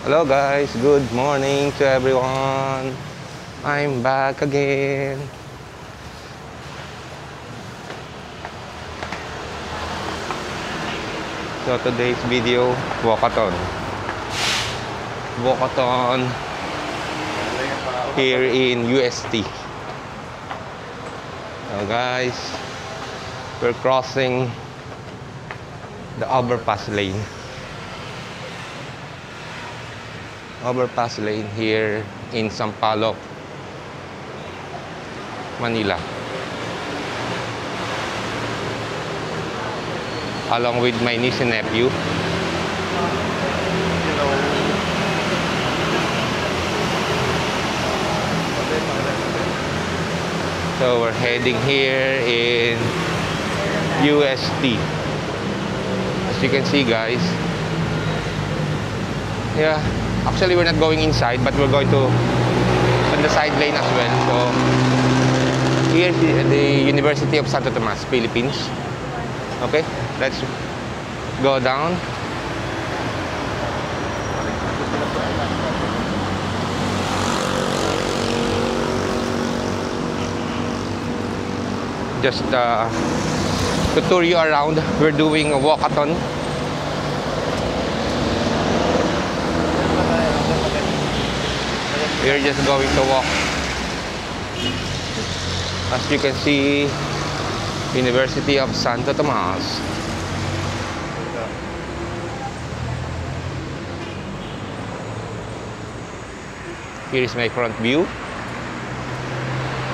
Hello guys, good morning to everyone. I'm back again. So today's video, walkathon. Walkathon here in UST. So guys, we're crossing the overpass lane. Overpass lane here in Sampaloc, Manila. Along with my niece and nephew. So we're heading here in UST. As you can see guys. Yeah. Actually, we're not going inside, but we're going to on the side lane as well. So, here's the University of Santo Tomas, Philippines. Okay, let's go down. Just to tour you around, we're doing a walkathon. We're just going to walk. As you can see, University of Santo Tomas. Here is my front view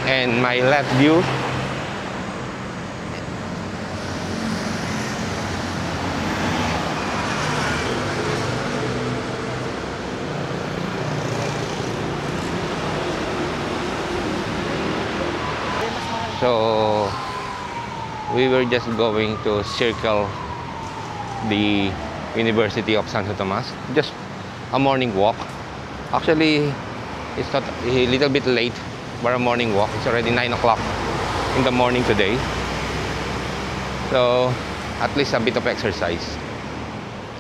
and my left view. So we were just going to circle the University of Santo Tomas. Just a morning walk. Actually, it's not a little bit late for a morning walk. It's already 9 o'clock in the morning today. So at least a bit of exercise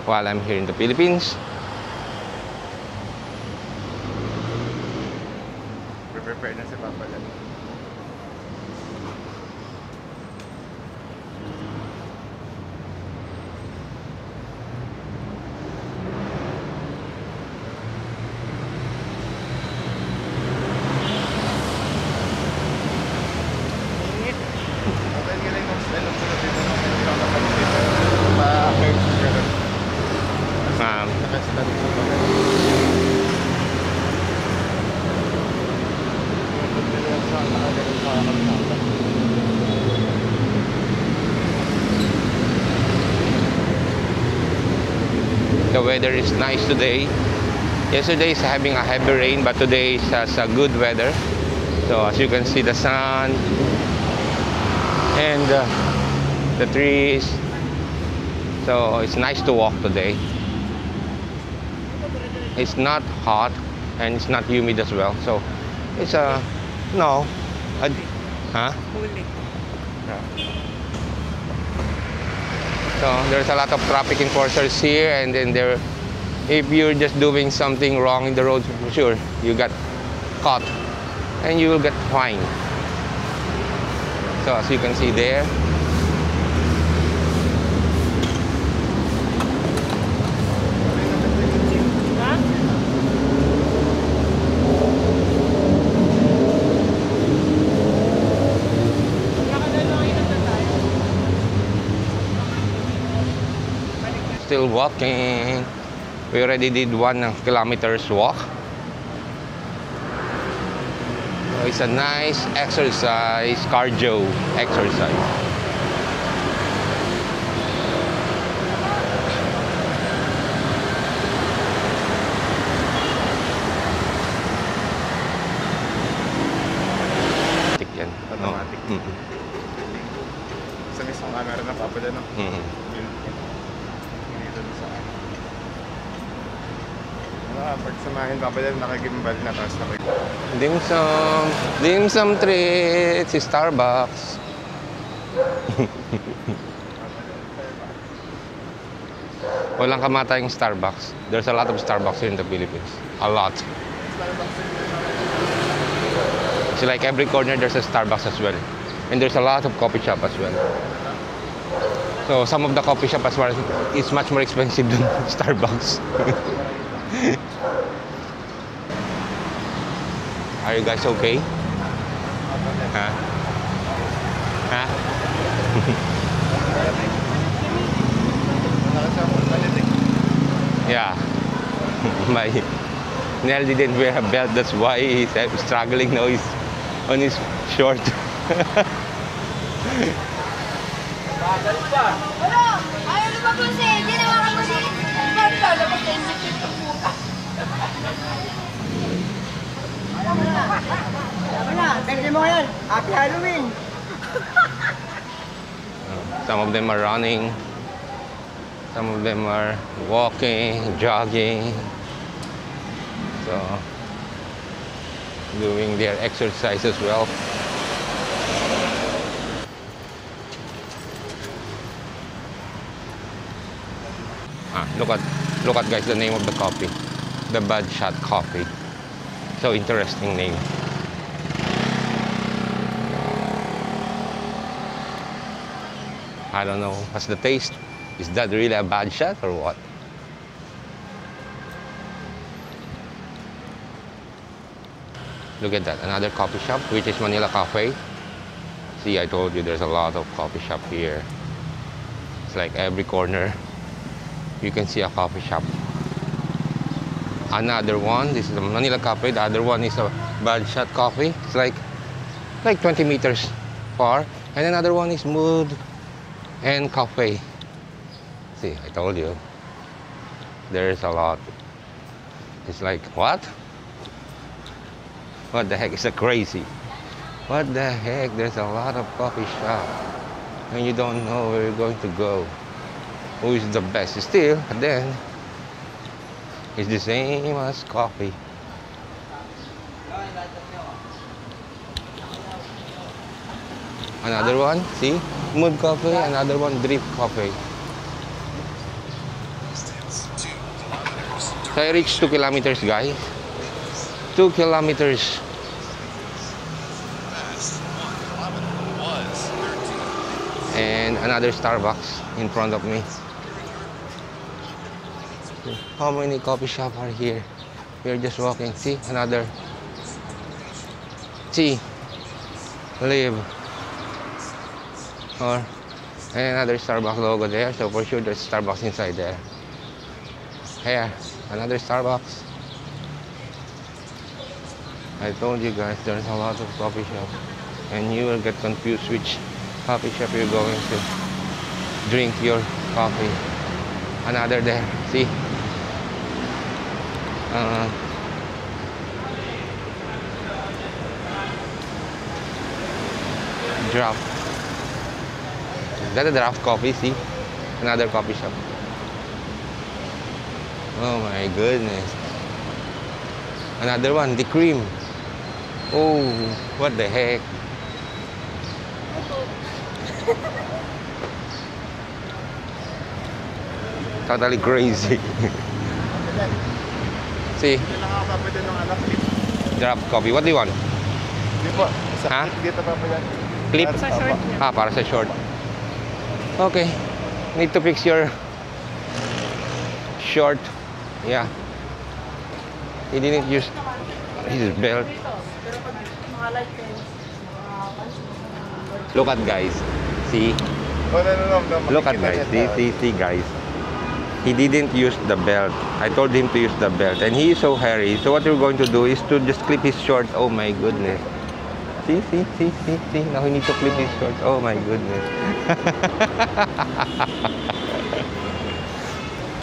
while I'm here in the Philippines. Prepare na si Papa dyan. The weather is nice today. Yesterday is having a heavy rain, but today has a good weather. So as you can see, the sun and the trees. So it's nice to walk today. It's not hot and it's not humid as well. So it's So there's a lot of traffic enforcers here, and then if you're just doing something wrong in the road, for sure you got caught and you will get fined. So as you can see there, still walking. We already did 1 kilometer's walk. So it's a nice exercise, cardio exercise. Yan. Automatic. Sa mismong camera ng Papa dyan, no? Pag samahin Papa dyan, nakagimbal na, tapos Dim sum treats, Starbucks. Walang kamatayang Starbucks. There's a lot of Starbucks here in the Philippines. A lot. It's like every corner there's a Starbucks as well. And there's a lot of coffee shop as well. So some of the coffee shop as well is much more expensive than Starbucks. Are you guys okay? Huh? Huh? Yeah. My Nell didn't wear a belt, that's why he's struggling now. He's on his short. Ano? Ayaw na ba po siya? Hindi na mga po siya. Basta na mag-init yung puta. Wala, pwede mo yan. Happy Halloween. Some of them are running. Some of them are walking, jogging. So, doing their exercise as well. Look at guys, the name of the coffee. The Bad Shot Coffee. So interesting name. I don't know. What's the taste? Is that really a bad shot or what? Look at that. Another coffee shop, which is Manila Cafe. See, I told you there's a lot of coffee shop here. It's like every corner you can see a coffee shop. Another one, this is a Manila Cafe. The other one is a Bad Shot Coffee. It's like 20 meters far. And another one is Mood and Cafe. See, I told you. There's a lot. It's like, what? What the heck? It's a crazy. What the heck? There's a lot of coffee shop. And you don't know where you're going to go. Who is the best? Still, but then, it's the same as coffee. Another one, see? Mood Coffee, another one, Drip Coffee. So I reached 2 kilometers, guys. 2 kilometers. And another Starbucks in front of me. How many coffee shops are here? We're just walking. See, another. See, Live. Or and another Starbucks logo there. So for sure there's Starbucks inside there. Here, another Starbucks. I told you guys there's a lot of coffee shops, and you will get confused which coffee shop you're going to drink your coffee. Another there. See. Draft. Is that a draft coffee? See? Another coffee shop. Oh my goodness. Another one, the cream. Oh, what the heck? Totally crazy. See? Draft coffee. What do you want? Ha? Clip? Ah, para sa short. Okay. Need to fix your short. Yeah. He didn't use his belt. Look at guys. See? Look at guys. See guys. He didn't use the belt. I told him to use the belt, and he is so hairy. So what we're going to do is to just clip his shorts. Oh my goodness. See. Now we need to clip his shorts. Oh my goodness.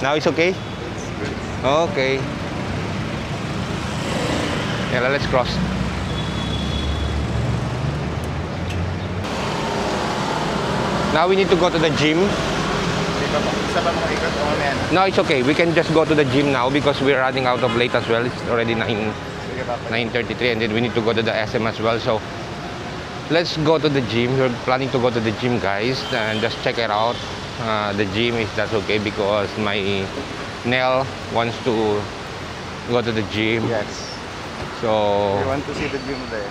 Now it's okay? Okay. Yeah, let's cross. Now we need to go to the gym. No, it's okay. We can just go to the gym now because we're running out of late as well. It's already 9:33, and then we need to go to the SM as well. So let's go to the gym. We're planning to go to the gym, guys, and just check it out. the gym, if that's okay, because my Nell wants to go to the gym. Yes. So We want to see the gym there.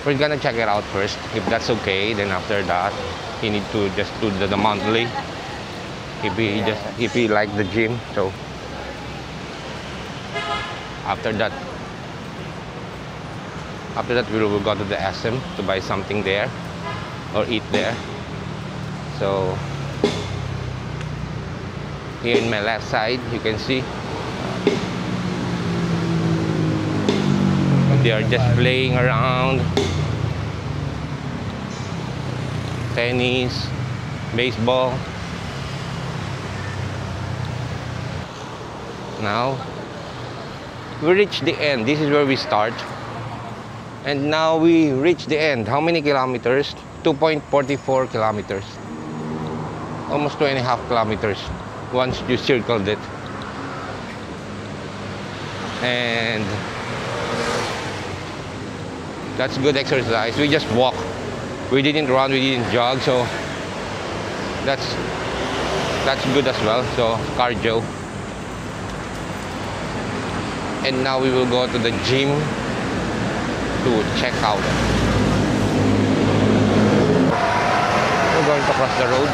we're gonna check it out first. If that's okay, then after that, he need to just do the monthly. If he like the gym, so after that we will go to the SM to buy something there or eat there. So here in my left side, you can see they are just playing around. Tennis, baseball. Now we reach the end. This is where we start. And now we reach the end. How many kilometers? 2.44 kilometers. Almost 2.5 kilometers once you circled it. And that's good exercise. We just walk. We didn't run, we didn't jog, so that's good as well. So cardio. And now we will go to the gym to check out. We're going to cross the road.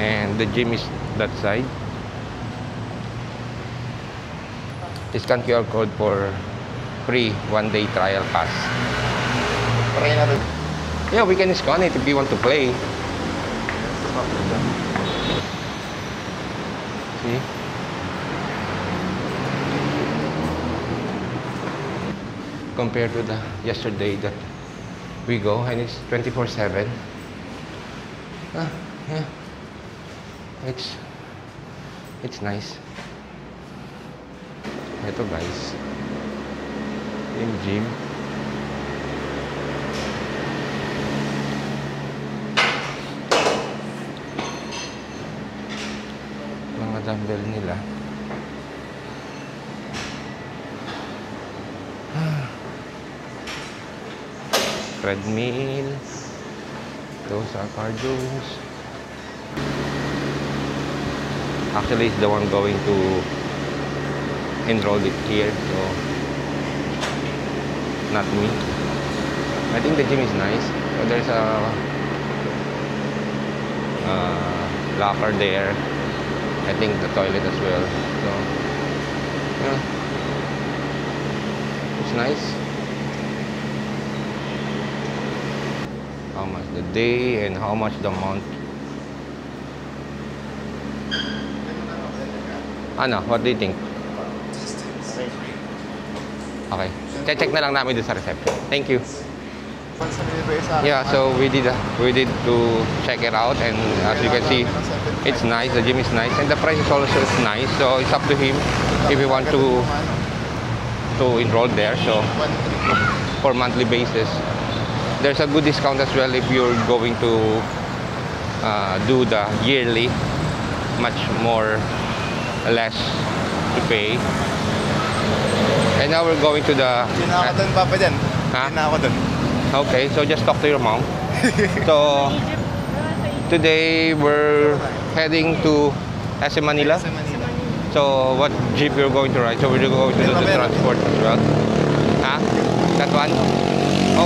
And the gym is that side. Scan QR code for free one-day trial pass. Try natin. Yeah, we can scan it if you want to play. See? Compared to the yesterday that we go, and it's 24/7. Yeah. It's nice. Ito guys, yung gym. Mga dumbbell nila. Treadmill. Those are cardios. Actually, it's the one going to enroll it here, so not me. I think the gym is nice. So there's a locker there. I think the toilet as well. So yeah, it's nice. How much the day and how much the month? Ano? What do you think? Okay. Check na lang namin doon sa reception. Thank you. Yeah, so we did to check it out, and as you can see, it's nice. The gym is nice, and the price is also nice. So it's up to him if he want to enroll there. So for monthly basis, there's a good discount as well if you're going to do the yearly, much more less to pay. And now we're going to the... Hindi na ako dun, Papa, dyan. Ha? Hindi na ako dun. Okay, so just talk to your mom. So today we're heading to SM Manila. Sa Manila. So what jeep you're going to ride? So we're going to do the transport as well. Huh? That one?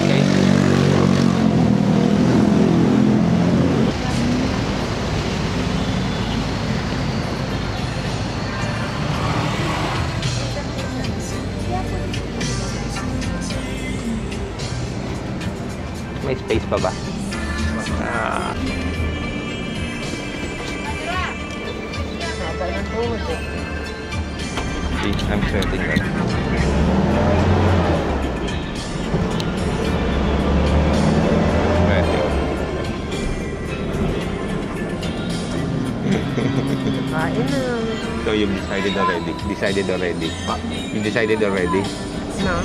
Okay. May space pa ba? Ah. See, I'm sweating right now. Sweating. So you've decided already? You decided already? No.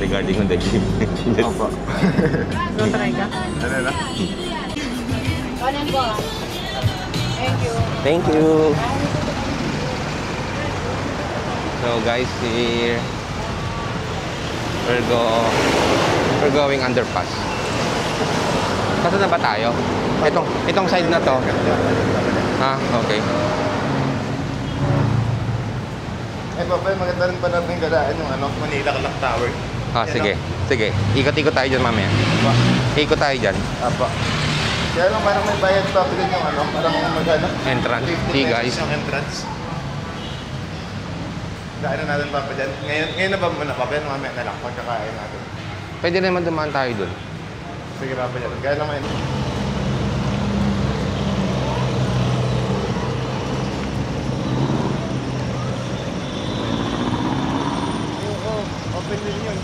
Regarding on the gym. Opo. No, try ka? Ano na? Kanan po. Thank you. Thank you. So guys, here We're going underpass. Kaso na ba tayo? Itong side na to. Ah, okay. Eh, Papa, maganda rin pa natin galaan yung Manila Clock Tower. Ah, sige. Sige. Ikot-ikot tayo dyan mamaya. Apa. Ikot tayo dyan. Apa. Kaya lang parang may bayad pa din yung parang magana. Entrance. 50 See, guys. pesos yung entrance. Daanan natin Papa dyan. Ngayon na ba muna Papa? Yan mamaya na lang pagkakain natin. Pwede naman dumaan tayo dun. Sige Papa dyan. Kaya lang ngayon. Open din yun.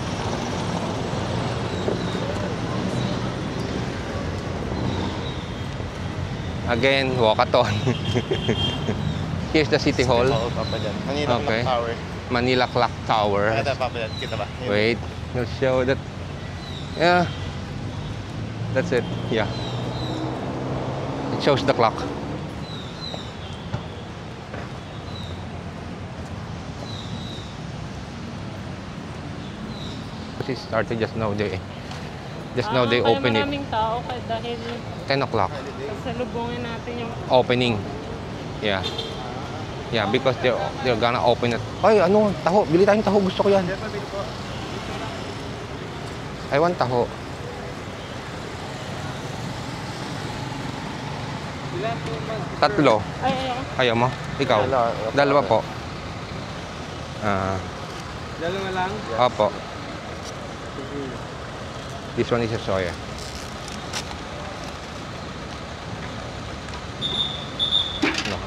Again, walkathon. Here's the City Hall. Oo, Papa dyan. Manila Okay. Clock Tower. Manila Clock Tower. Ito Papa dyan. Kita ba? Yun. Wait, we'll show that. Yeah. That's it. Yeah. It shows the clock. It started just now. They open it. Maraming tao dahil 10 o'clock. sasalubungin natin yung Opening. Yeah. Yeah, because they're gonna open it. Ay, ano? Taho. Bili tayong taho. Gusto ko yan. I want taho. Tatlo. ay Ayaw mo? Ikaw? Dalawa po. dalawa lang. Opo. This one is a soya. No.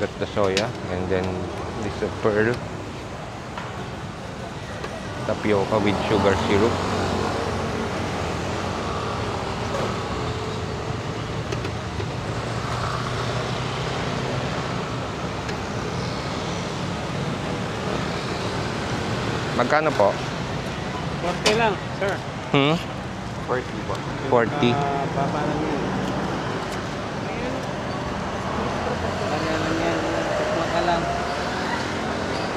That's the soya, and then this is pearl tapioca with sugar syrup. Magkano po? 40 lang, sir. 40 po. 40. Baba lang yun. Kaya lang yan. Tikma ka lang.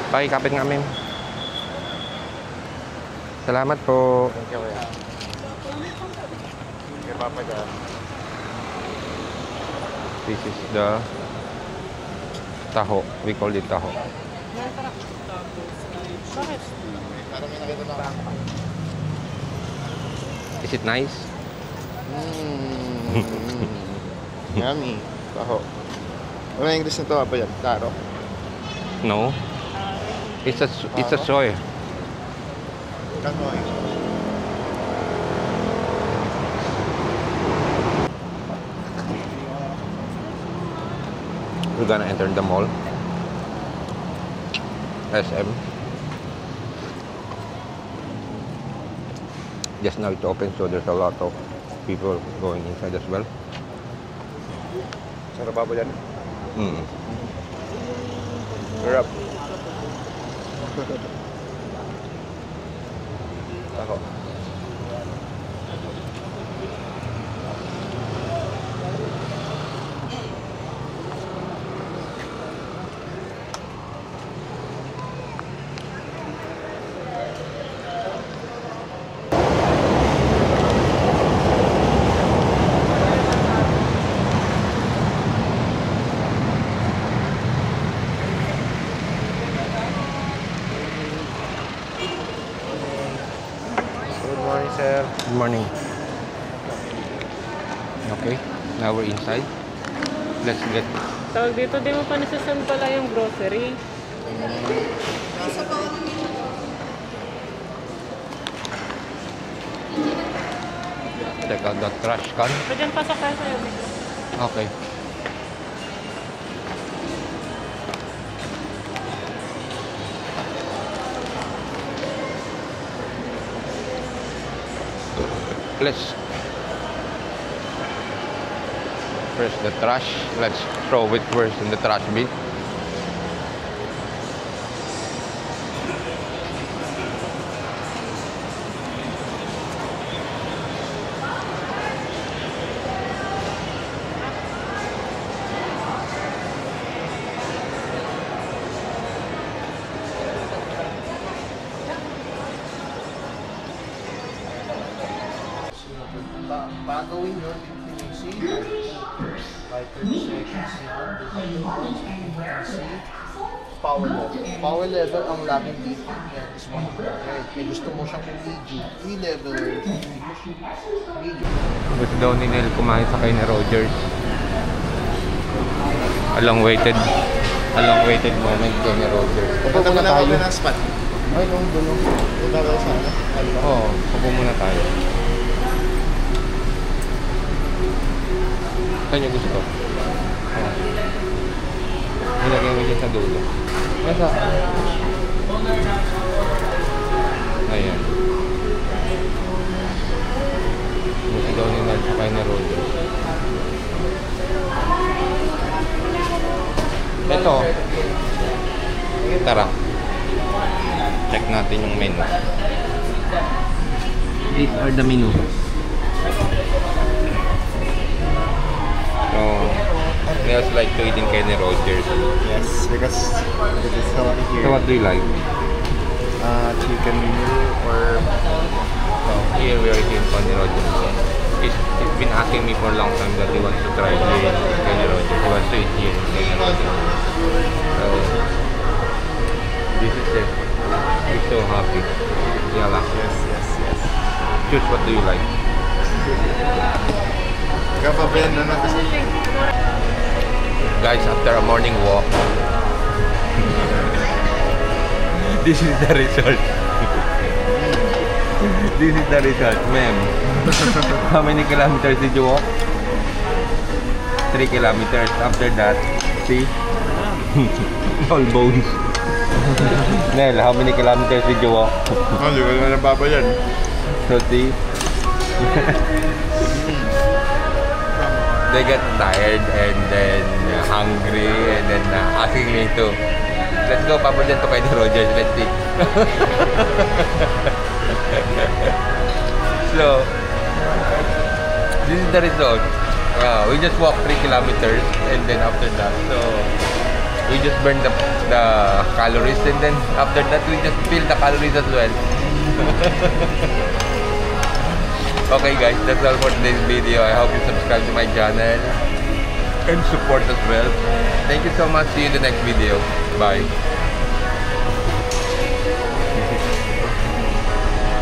Pakikapit nga, ma'am. Salamat po. Thank you, Kuya. Sige, Papa dyan. This is the taho. We call it taho. Bakit? Parang may nakita na ako. Is it nice? Yummy. Taho. Ano yung English na ito, Papa dyan? Taro. No. It's a soy. Kanoy. We're gonna enter the mall. SM. Just now it's open, so there's a lot of people going inside as well. Sarap Papa dyan. Mm. Sarap. Taho. Good morning, sir. Good morning. Okay, now we're inside. Let's get. Tawag dito, di mo pa nasasan pala yung grocery. Check out the trash can. So dyan pasok tayo sa'yo. Okay. Where's the trash? Let's throw it first in the trash bin. Pagawin yun, finishing. Like 30 seconds yan. Power level. Power level, ang laging dito yan is 100. Kaya gusto mo siyang medium. 3 level. Medium. Gusto daw ni Nel kumain sa kay ni Rogers. A long-awaited moment kay ni Rogers. Upo muna tayo. ng spot. Ay, nung dulo. Punta tayo sa ano? Oo, upo muna tayo. Saan yung gusto? Nilagay mo dyan sa dulo. Nasa? Ayan. Gusto daw ni Nel sa kay ni Rogers. Ito. Tara. Check natin yung menu. These are the menu. So, Nels like to eat in Kenny Rogers. Yes, because it is healthy here. So what do you like? Chicken or... Here we are eating Kenny Rogers. He's been asking me for a long time that he wants to try here in Kenny Rogers. He wants to eat here in Kenny Rogers. So, this is it. He's so happy. Yala. Yes. Choose what do you like? Kapabayan na natin. Guys, after a morning walk, this is the result. This is the result, ma'am. How many kilometers did you walk? 3 kilometers. After that, see? All bones. Nel, how many kilometers did you walk? Hindi ko na nababayan. So see? They get tired and then hungry and then asking me to, let's go papunta to kay Rogers, let's see. So, this is the result. We just walked 3 kilometers and then after that, so we just burned the calories and then after that we just feel the calories as well. Okay guys, that's all for today's video. I hope you subscribe to my channel and support as well. Thank you so much. See you in the next video. Bye.